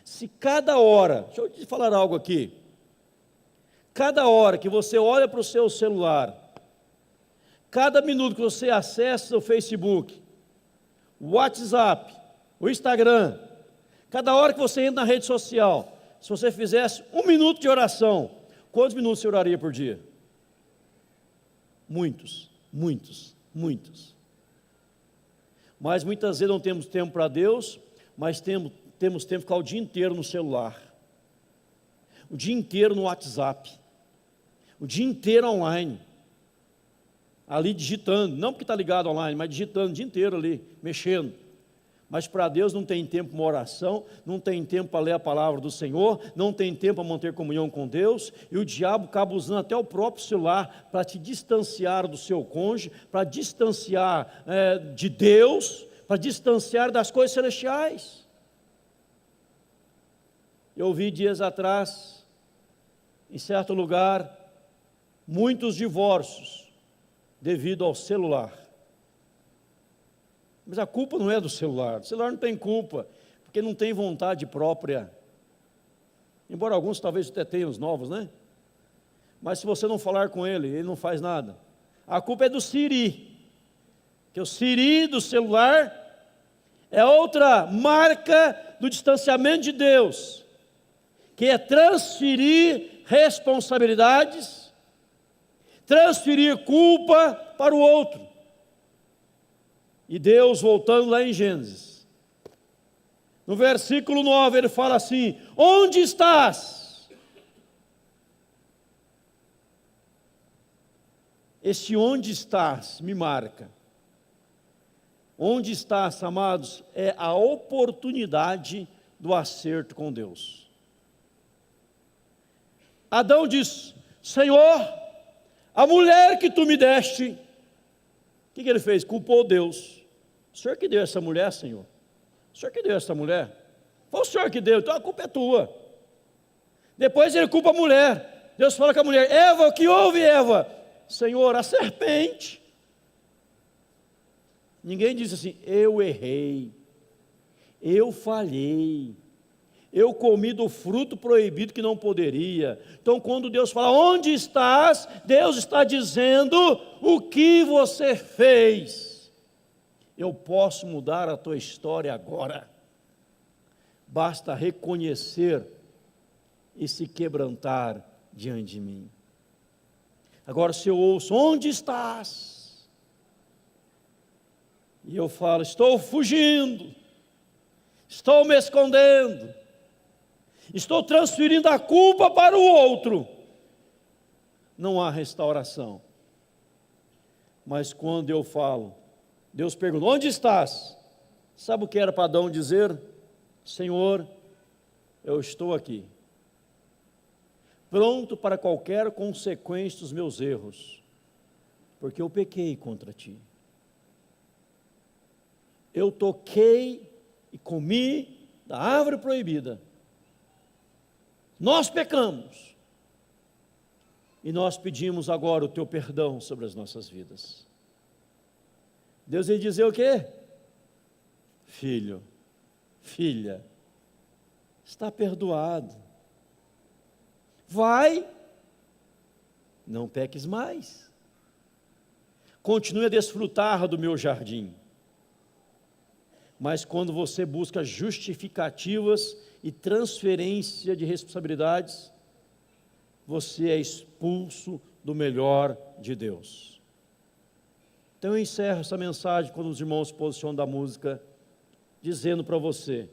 Se cada hora, deixa eu te falar algo aqui, cada hora que você olha para o seu celular, cada minuto que você acessa o Facebook, o WhatsApp, o Instagram, cada hora que você entra na rede social, se você fizesse 1 minuto de oração, quantos minutos você oraria por dia? Muitos. Mas muitas vezes não temos tempo para Deus, mas temos tempo de ficar o dia inteiro no celular, o dia inteiro no WhatsApp, o dia inteiro online, ali digitando, não porque está ligado online, mas digitando o dia inteiro ali, mexendo. Mas para Deus não tem tempo para uma oração, não tem tempo para ler a palavra do Senhor, não tem tempo para manter comunhão com Deus, e o diabo acaba usando até o próprio celular para te distanciar do seu cônjuge, para distanciar de Deus, para distanciar das coisas celestiais. Eu ouvi dias atrás, em certo lugar, muitos divórcios devido ao celular. Mas a culpa não é do celular. O celular não tem culpa, porque não tem vontade própria. Embora alguns talvez até tenham os novos, né? Mas se você não falar com ele, ele não faz nada. A culpa é do Siri, que o Siri do celular é outra marca do distanciamento de Deus, que é transferir responsabilidades, transferir culpa para o outro. E Deus, voltando lá em Gênesis, no versículo 9, ele fala assim: onde estás? Esse onde estás me marca. Onde estás, amados, é a oportunidade do acerto com Deus. Adão diz: Senhor, a mulher que tu me deste, o que ele fez? Culpou Deus. O Senhor que deu essa mulher, Senhor. O Senhor que deu essa mulher. Foi o Senhor que deu, então a culpa é tua. Depois ele culpa a mulher. Deus fala com a mulher: Eva, o que houve, Eva? Senhor, a serpente. Ninguém diz assim: eu errei, eu falhei, eu comi do fruto proibido que não poderia. Então, quando Deus fala: onde estás? Deus está dizendo: o que você fez? Eu posso mudar a tua história agora. Basta reconhecer e se quebrantar diante de mim. Agora, se eu ouço: onde estás? E eu falo: estou fugindo, estou me escondendo, estou transferindo a culpa para o outro, não há restauração. Mas quando eu falo, Deus pergunta: onde estás? Sabe o que era para Adão dizer? Senhor, eu estou aqui, pronto para qualquer consequência dos meus erros, porque eu pequei contra ti. Eu toquei e comi da árvore proibida. Nós pecamos. E nós pedimos agora o teu perdão sobre as nossas vidas. Deus ia dizer o quê? Filho, filha, está perdoado. Vai, não peques mais. Continue a desfrutar do meu jardim. Mas quando você busca justificativas e transferência de responsabilidades, você é expulso do melhor de Deus. Então eu encerro essa mensagem quando os irmãos se posicionam da música, dizendo para você: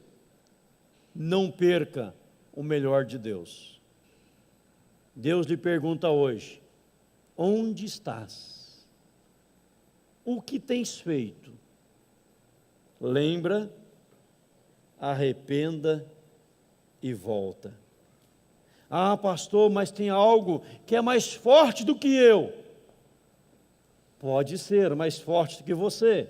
não perca o melhor de Deus. Deus lhe pergunta hoje: onde estás? O que tens feito? Lembra, arrependa e volta. Ah, pastor, mas tem algo que é mais forte do que eu. Pode ser mais forte do que você,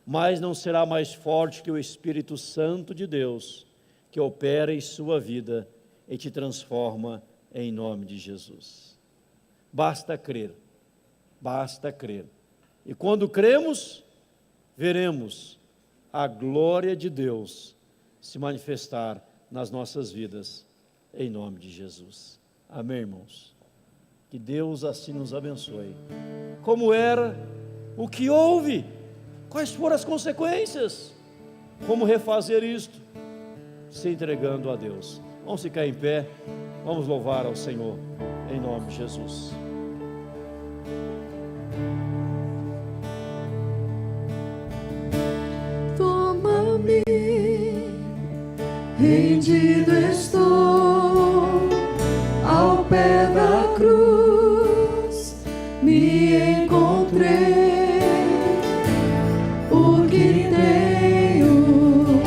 mas não será mais forte que o Espírito Santo de Deus, que opera em sua vida e te transforma em nome de Jesus. Basta crer, basta crer. E quando cremos, veremos a glória de Deus se manifestar nas nossas vidas, em nome de Jesus. Amém, irmãos? Que Deus assim nos abençoe. Como era, o que houve, quais foram as consequências, como refazer isto, se entregando a Deus. Vamos ficar em pé, vamos louvar ao Senhor, em nome de Jesus. Toma-me, rendido estou ao pé da cruz, me encontrei, o que tenho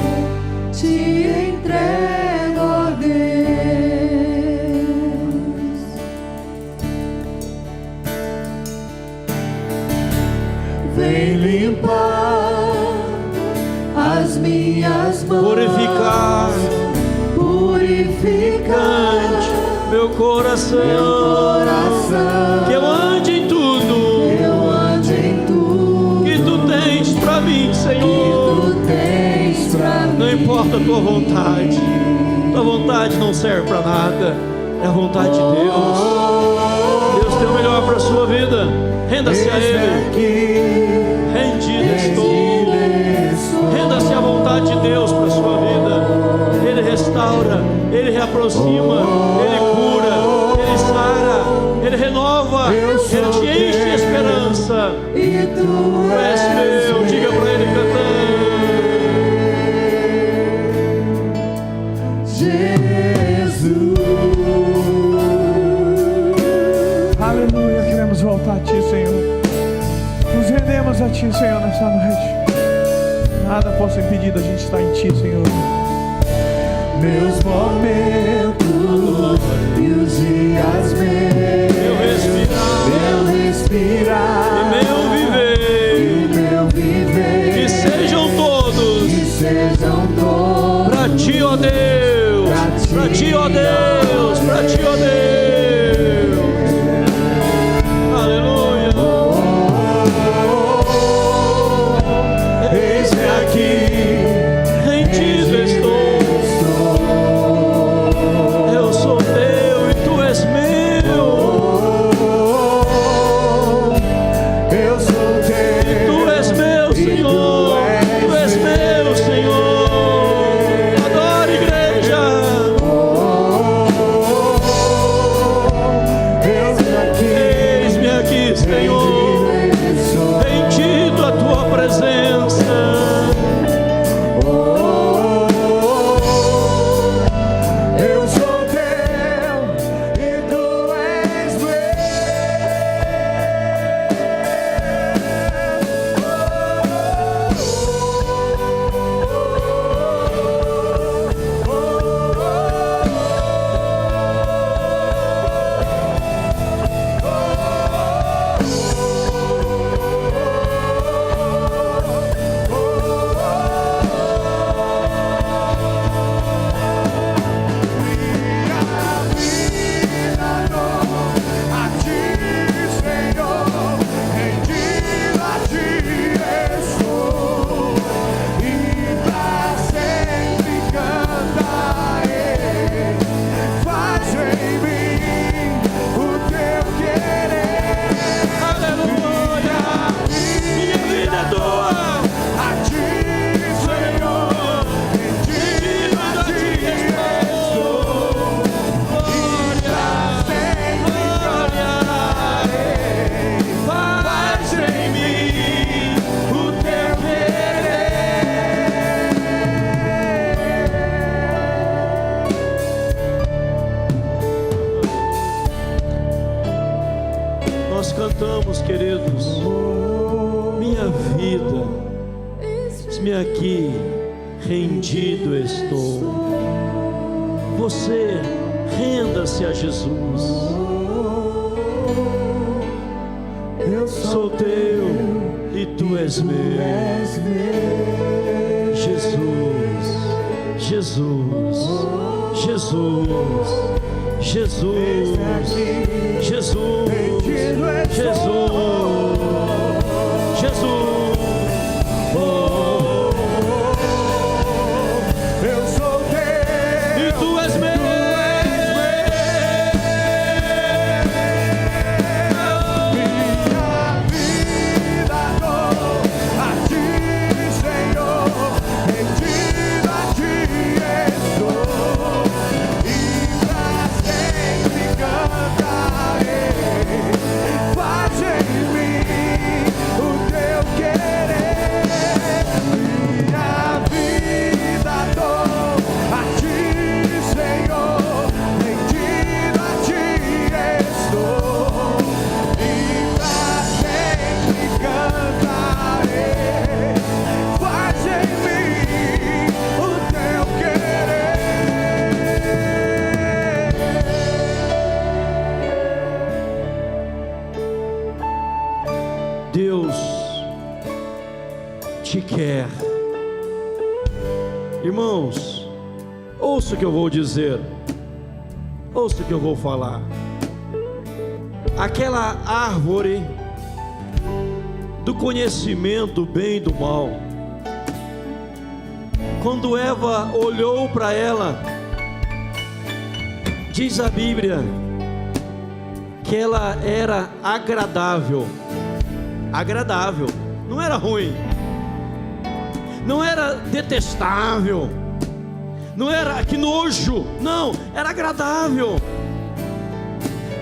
te entrego, ó Deus. Vem limpar as minhas mãos, Purificar, purificante meu coração, que eu ande em tudo, que tu tens para mim, Senhor. Não importa a tua vontade não serve para nada, é a vontade de Deus. Deus tem o melhor para a sua vida, renda-se a Ele, rendido estou, renda-se à vontade de Deus para a sua vida. Ele restaura, Ele reaproxima, Ele cura, Ele sara, Ele renova, Ele te enche de esperança. E tu és meu, diga para Ele cantando. Jesus. Aleluia, queremos voltar a Ti, Senhor. Nos rendemos a Ti, Senhor, nessa noite. Nada possa impedir da gente estar em Ti, Senhor. Meus momentos e os dias meus respirar, e meu viver, que sejam todos pra ti, ó Deus, pra ti, ó Deus, pra ti, ó Deus. Aleluia. Eis-me aqui, Rendido estou, eu sou teu e tu és meu. eu sou teu, Tu és meu, Senhor, tu és meu, Senhor. Adora, igreja. Eis-me aqui, Senhor, rendido à tua presença. eu sou teu e tu és Nós cantamos, queridos, minha vida, eis-me aqui, rendido estou. Você renda-se a Jesus. eu Sou teu e tu és meu. Jesus, Jesus, Jesus, Jesus, Jesus, Jesus, Jesus. Oh, eu sou teu e tu és meu. minha vida dou a ti, Senhor, rendido a ti estou, e pra sempre cantarei. Faz em mim o teu querer, minha vida dou a ti, Senhor, rendido a ti estou, e pra sempre cantarei. Faz em mim o teu querer. Deus te quer. Irmãos, ouça o que eu vou dizer, ouça o que eu vou falar. Aquela árvore do conhecimento do bem e do mal, quando Eva olhou para ela, diz a Bíblia que ela era agradável. Agradável, não era ruim, não era detestável, não era que nojo, não, era agradável,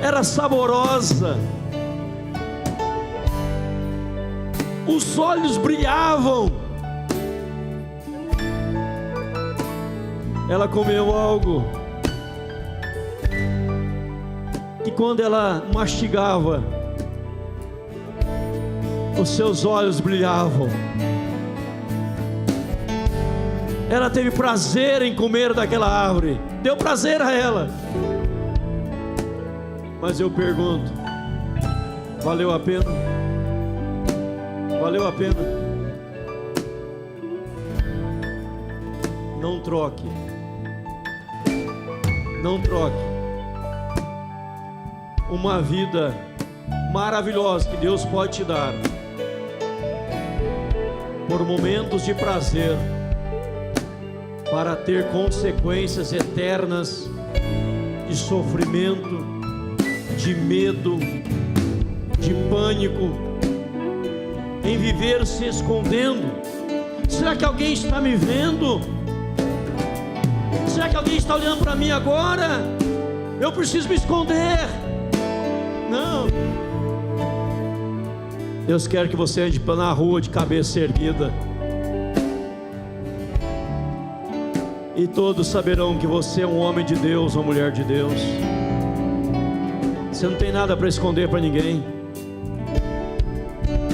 era saborosa, os olhos brilhavam. Ela comeu algo que quando ela mastigava, os seus olhos brilhavam. Ela teve prazer em comer daquela árvore, deu prazer a ela. Mas eu pergunto, Valeu a pena? Valeu a pena? Não troque. Não troque uma vida maravilhosa que Deus pode te dar por momentos de prazer para ter consequências eternas de sofrimento, de medo, de pânico, em viver se escondendo. Será que alguém está me vendo? Será que alguém está olhando para mim agora? Eu preciso me esconder. Não. Deus quer que você ande na rua de cabeça erguida, e todos saberão que você é um homem de Deus, uma mulher de Deus. Você não tem nada para esconder para ninguém,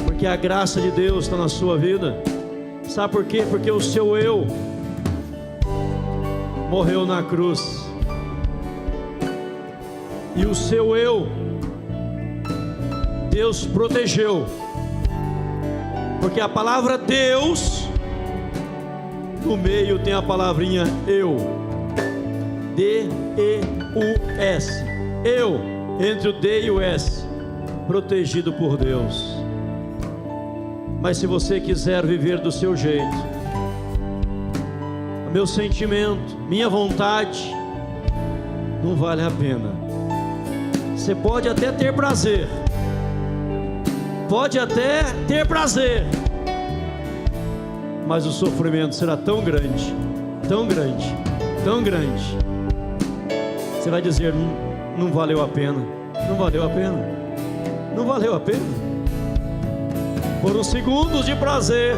porque a graça de Deus está na sua vida. Sabe por quê? Porque o seu eu morreu na cruz, e o seu eu Deus protegeu, porque a palavra Deus no meio tem a palavrinha eu, D-E-U-S, eu, entre o D e o S, protegido por Deus. Mas se você quiser viver do seu jeito, meu sentimento, minha vontade, não vale a pena. Você pode até ter prazer, mas o sofrimento será tão grande, tão grande, tão grande. Você vai dizer, não valeu a pena, não valeu a pena, não valeu a pena. Foram segundos de prazer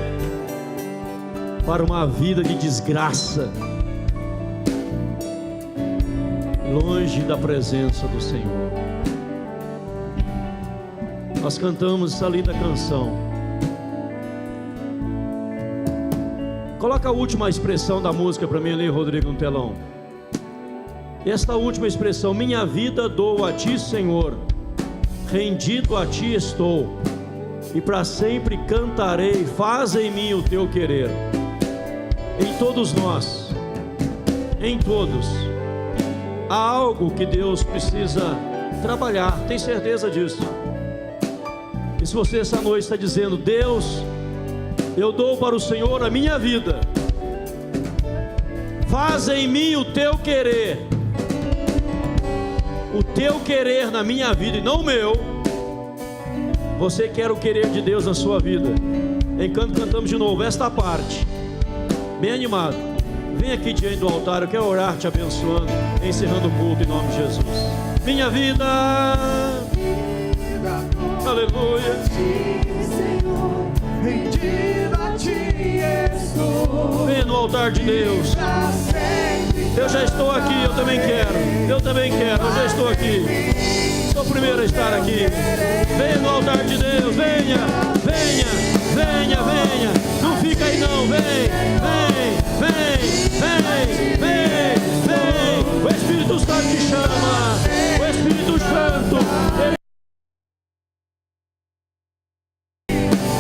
para uma vida de desgraça, longe da presença do Senhor. Nós cantamos essa linda canção. Coloca a última expressão da música para mim ali, Rodrigo, no telão. Esta última expressão: minha vida dou a ti, Senhor, rendido a ti estou, e para sempre cantarei, faz em mim o teu querer. Em todos nós, em todos, há algo que Deus precisa trabalhar, tem certeza disso. E se você essa noite está dizendo, Deus, eu dou para o Senhor a minha vida, faz em mim o teu querer na minha vida e não o meu. Você quer o querer de Deus na sua vida? Enquanto cantamos de novo esta parte, bem animado, vem aqui diante do altar. Eu quero orar te abençoando, encerrando o culto em nome de Jesus. Minha vida, aleluia, Senhor, rendido a ti estou. venha no altar de Deus. Eu já estou aqui, eu também quero, eu já estou aqui. Sou o primeiro a estar aqui. Venha no altar de Deus, venha, venha, venha, venha. Não fica aí não, vem, vem, vem, vem, vem, vem. O Espírito Santo te chama, o Espírito Santo, ele...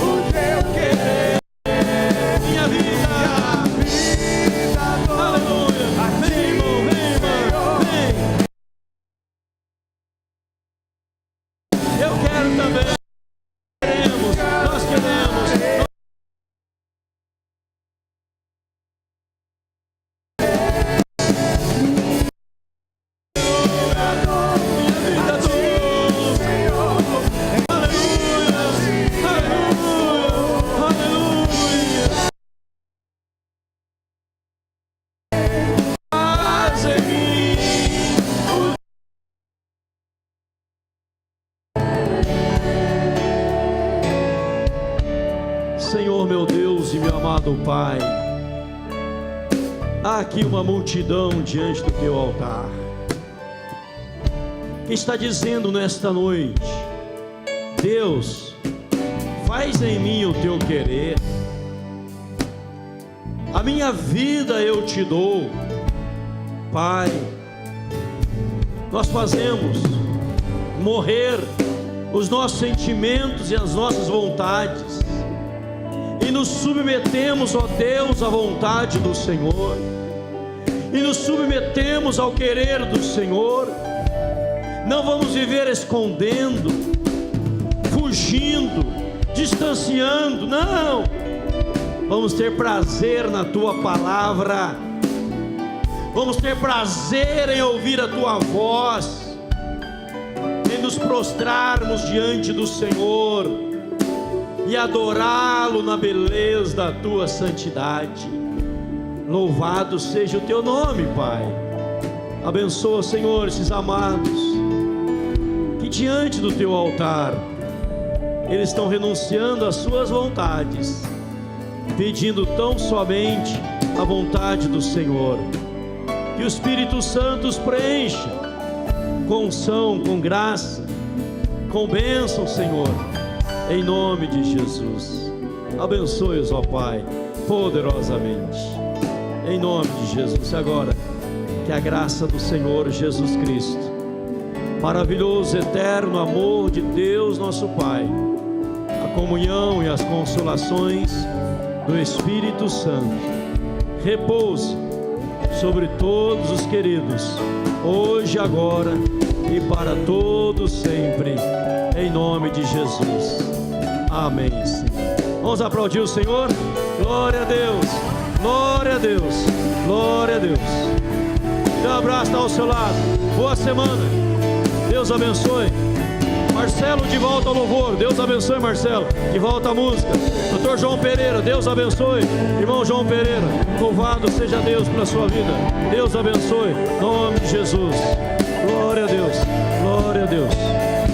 o teu querer, minha vida, aleluia. Vem, irmão, vem, irmão, vem. Eu quero também. Nós queremos. Senhor meu Deus e meu amado Pai, há aqui uma multidão diante do teu altar, que está dizendo nesta noite, Deus, faz em mim o teu querer, a minha vida eu te dou, Pai. Nós fazemos morrer os nossos sentimentos e as nossas vontades, e nos submetemos, ó Deus, à vontade do Senhor, e nos submetemos ao querer do Senhor. Não vamos viver escondendo, fugindo, distanciando, não. Vamos ter prazer na Tua palavra, vamos ter prazer em ouvir a Tua voz, em nos prostrarmos diante do Senhor e adorá-lo na beleza da Tua santidade. Louvado seja o Teu nome, Pai. Abençoa, Senhor, esses amados que diante do Teu altar eles estão renunciando às suas vontades, pedindo tão somente a vontade do Senhor. Que o Espírito Santo os preencha com unção, com graça, com bênção, Senhor, em nome de Jesus. Abençoe-os, ó Pai, poderosamente, em nome de Jesus. Agora, que a graça do Senhor Jesus Cristo, maravilhoso, eterno amor de Deus nosso Pai, a comunhão e as consolações do Espírito Santo repouse sobre todos os queridos, hoje, agora e para todos sempre, em nome de Jesus. Amém, Senhor. Vamos aplaudir o Senhor. Glória a Deus, glória a Deus, glória a Deus. Dê um abraço, está ao seu lado. Boa semana, Deus abençoe. Marcelo, de volta ao louvor. Deus abençoe, Marcelo. De volta à música. Doutor João Pereira, Deus abençoe. Irmão João Pereira, louvado seja Deus pela sua vida. Deus abençoe, em nome de Jesus. Glória a Deus, glória a Deus.